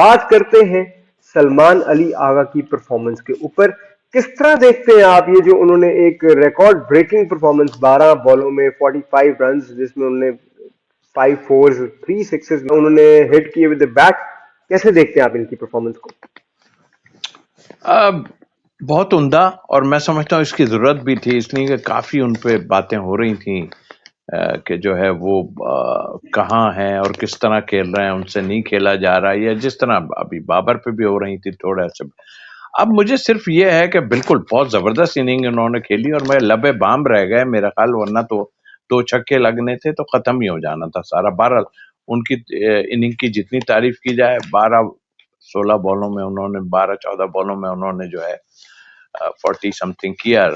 बात करते हैं सलमान अली आगा की परफॉर्मेंस के ऊपर। किस तरह देखते हैं आप ये जो उन्होंने एक रिकॉर्ड ब्रेकिंग परफॉर्मेंस 12 बॉलों में 45 रन्स, जिसमें उन्होंने 5 फोर्स 3 सिक्सेस उन्होंने हिट किए विद द बैट, कैसे देखते हैं आप इनकी परफॉर्मेंस को? अब बहुत उम्दा, और मैं समझता हूँ इसकी जरूरत भी थी, इसलिए कि काफी उन पे बातें हो रही थी कि जो है वो कहाँ हैं और किस तरह खेल रहे हैं, उनसे नहीं खेला जा रहा है, या जिस तरह अभी बाबर पे भी हो रही थी थोड़ा सा। अब मुझे सिर्फ ये है कि बिल्कुल बहुत जबरदस्त इनिंग उन्होंने खेली और मैं लबे बाम रह गए मेरा ख्याल, वरना तो 2 छक्के लगने थे तो खत्म ही हो जाना था सारा। बहरहाल उनकी इनिंग की जितनी तारीफ की जाए, 12-16 बॉलों में उन्होंने 12-14 बॉलों में उन्होंने जो है 40 समथिंग किया।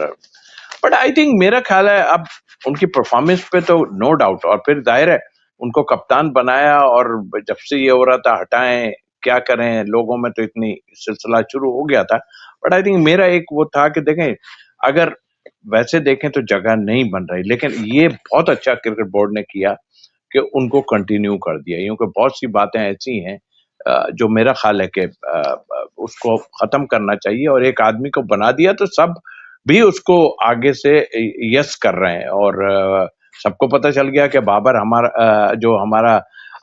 बट आई थिंक मेरा ख्याल है अब उनकी परफॉर्मेंस पे तो नो डाउट, और फिर जाहिर है उनको कप्तान बनाया, और जब से ये हो रहा था हटाएं क्या करें, लोगों में तो इतनी सिलसिला शुरू हो गया था। बट आई थिंक मेरा एक वो था कि देखें, अगर वैसे देखें तो जगह नहीं बन रही, लेकिन ये बहुत अच्छा क्रिकेट बोर्ड ने किया कि उनको कंटिन्यू कर दिया, क्योंकि बहुत सी बातें ऐसी हैं जो मेरा ख्याल है कि उसको खत्म करना चाहिए, और एक आदमी को बना दिया तो सब भी उसको आगे से यस कर रहे हैं। और सबको पता चल गया कि बाबर हमारा जो हमारा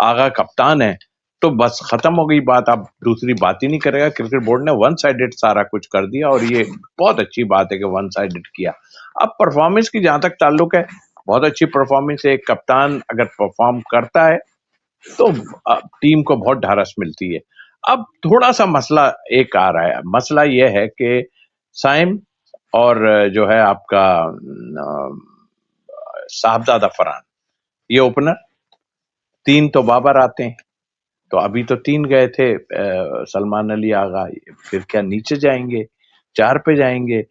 आगा कप्तान है, तो बस खत्म हो गई बात, अब दूसरी बात ही नहीं करेगा। क्रिकेट बोर्ड ने वन साइडेड सारा कुछ कर दिया, और ये बहुत अच्छी बात है कि वन साइडेड किया। अब परफॉर्मेंस की जहां तक ताल्लुक है, बहुत अच्छी परफॉर्मेंस है। एक कप्तान अगर परफॉर्म करता है तो टीम को बहुत ढारस मिलती है। अब थोड़ा सा मसला एक आ रहा है, मसला यह है कि साइम और जो है आपका साहबजादा फरहान, ये ओपनर, 3 तो बाबर आते हैं, तो अभी तो 3 गए थे सलमान अली आगा, फिर क्या नीचे जाएंगे, 4 पे जाएंगे,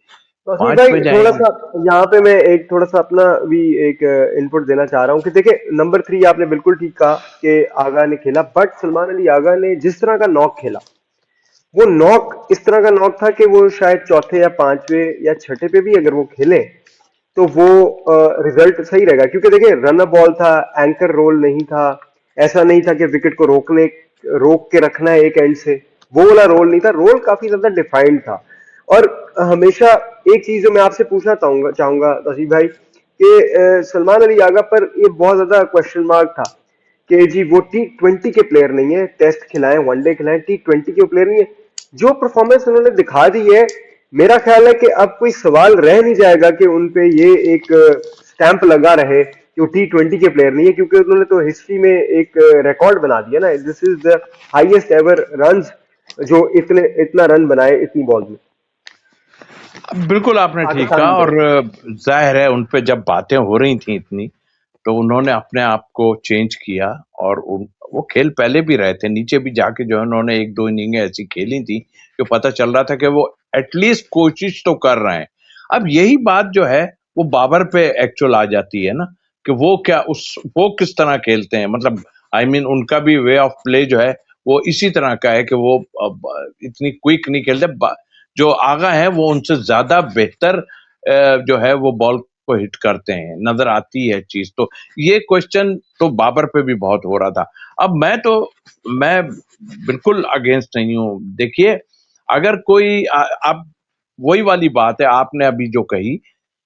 तो असीम 5 भाई, पे थोड़ा जाएंगे। सा यहाँ पे मैं एक थोड़ा सा अपना भी एक इनपुट देना चाह रहा हूँ कि देखिए, नंबर 3 आपने बिल्कुल ठीक कहा कि आगा ने खेला, बट सलमान अली आगा ने जिस तरह का नॉक खेला, वो नॉक इस तरह का नॉक था कि वो शायद चौथे या पांचवें या छठे पे भी अगर वो खेले तो वो रिजल्ट सही रहेगा। क्योंकि देखिए, रन बॉल था, एंकर रोल नहीं था, ऐसा नहीं था कि विकेट को रोक के रखना है एक एंड से, वो वाला रोल नहीं था, रोल काफी ज्यादा डिफाइंड था। और हमेशा एक चीज जो मैं आपसे पूछना चाहूंगा चाहूंगा तसीफ भाई, कि सलमान अली आगा पर ये बहुत ज्यादा क्वेश्चन मार्क था कि जी वो T20 के प्लेयर नहीं है, टेस्ट खिलाएं, वनडे खिलाएं, T20 के प्लेयर नहीं है। जो परफॉर्मेंस उन्होंने दिखा दी है, मेरा ख्याल है कि अब कोई सवाल रह नहीं जाएगा कि उन पे ये एक स्टैंप लगा रहे कि वो T20 के प्लेयर नहीं है, क्योंकि उन्होंने तो हिस्ट्री में एक रिकॉर्ड बना दिया ना। This is the highest ever runs, जो इतना रन बनाए इतनी बॉल में बिल्कुल आपने ठीक पाकिस्तान कहा, की और तरफ जाहिर है उन पे जब बातें हो रही थी इतनी, तो उन्होंने अपने आप को चेंज किया, और वो खेल पहले भी रहे थे, नीचे भी जाके जो है उन्होंने 1-2 इनिंगें ऐसी खेली थी कि पता चल रहा था कि वो एटलीस्ट कोशिश तो कर रहे हैं। अब यही बात जो है वो बाबर पे एक्चुअल आ जाती है ना, कि वो किस तरह खेलते हैं, मतलब आई मीन उनका भी वे ऑफ प्ले जो है वो इसी तरह का है कि वो इतनी क्विक नहीं खेलते। जो आगा है वो उनसे ज्यादा बेहतर जो है वो बॉल को हिट करते हैं, नजर आती है चीज। तो ये क्वेश्चन तो बाबर पे भी बहुत हो रहा था। अब मैं बिल्कुल अगेंस्ट नहीं हूं। देखिए, अगर कोई अब वही वाली बात है आपने अभी जो कही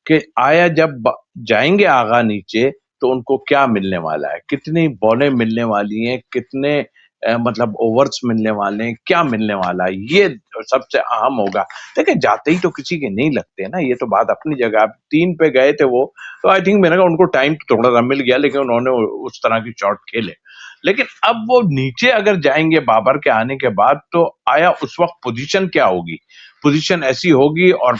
कि आया जब जाएंगे आगा नीचे तो उनको क्या मिलने वाला है, कितनी बॉलें मिलने वाली हैं, कितने मतलब ओवर्स मिलने वाले हैं, क्या मिलने वाला है, ये सबसे अहम होगा। देखिए, जाते ही तो किसी के नहीं लगते ना, ये तो बात अपनी जगह। 3 पे गए थे वो, तो आई थिंक मैंने कहा उनको टाइम तो थोड़ा सा मिल गया, लेकिन उन्होंने उस तरह की शॉट खेले। लेकिन अब वो नीचे अगर जाएंगे बाबर के आने के बाद, तो आया उस वक्त पोजीशन क्या होगी, पोजीशन ऐसी होगी, और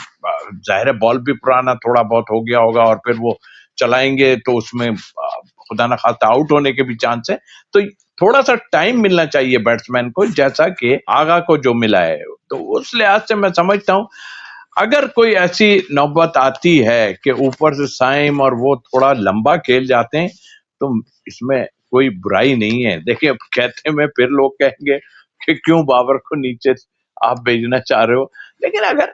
जाहिर है बॉल भी पुराना थोड़ा बहुत हो गया होगा, और फिर वो चलाएंगे तो उसमें खुदा ना खास्ता आउट होने के भी चांस है। तो थोड़ा सा टाइम मिलना चाहिए बैट्समैन को, जैसा कि आगा को जो मिला है। तो उस लिहाज से मैं समझता हूं, अगर कोई ऐसी नौबत आती है कि ऊपर से साइम और वो थोड़ा लंबा खेल जाते हैं, तो इसमें कोई बुराई नहीं है। देखिए, कहते में फिर लोग कहेंगे कि क्यों बाबर को नीचे आप भेजना चाह रहे हो, लेकिन अगर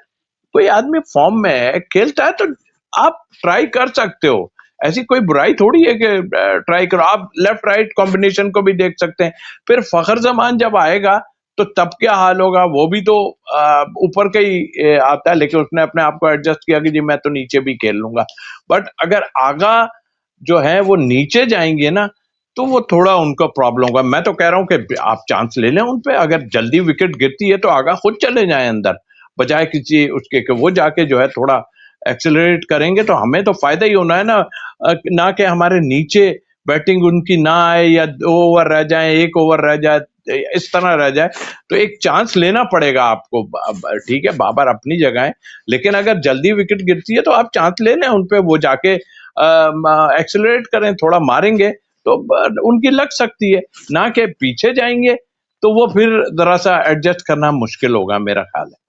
कोई आदमी फॉर्म में है, खेलता है, तो आप ट्राई कर सकते हो। ऐसी कोई बुराई थोड़ी है कि ट्राई करो। आप लेफ्ट राइट कॉम्बिनेशन को भी देख सकते हैं। फिर फखर जमान जब आएगा तो तब क्या हाल होगा? वो भी तो ऊपर का ही आता है, लेकिन उसने अपने आप को एडजस्ट किया कि जी मैं तो नीचे भी खेल लूंगा। बट अगर आगा जो है वो नीचे जाएंगे ना, तो वो थोड़ा उनको प्रॉब्लम होगा। मैं तो कह रहा हूँ कि आप चांस ले लें उन पे, अगर जल्दी विकेट गिरती है तो आगा खुद चले जाएं अंदर, बजाय किसी उसके कि वो जाके जो है थोड़ा एक्सेलरेट करेंगे, तो हमें तो फायदा ही होना है ना। ना कि हमारे नीचे बैटिंग उनकी ना आए, या 2 ओवर रह जाए, 1 ओवर रह जाए, इस तरह रह जाए। तो एक चांस लेना पड़ेगा आपको। ठीक है, बाबर अपनी जगह है, लेकिन अगर जल्दी विकेट गिरती है तो आप चांस ले लें उन पे, वो जाके एक्सेलरेट करें, थोड़ा मारेंगे तो उनकी लग सकती है। ना कि पीछे जाएंगे तो वो फिर जरा सा एडजस्ट करना मुश्किल होगा, मेरा ख्याल है।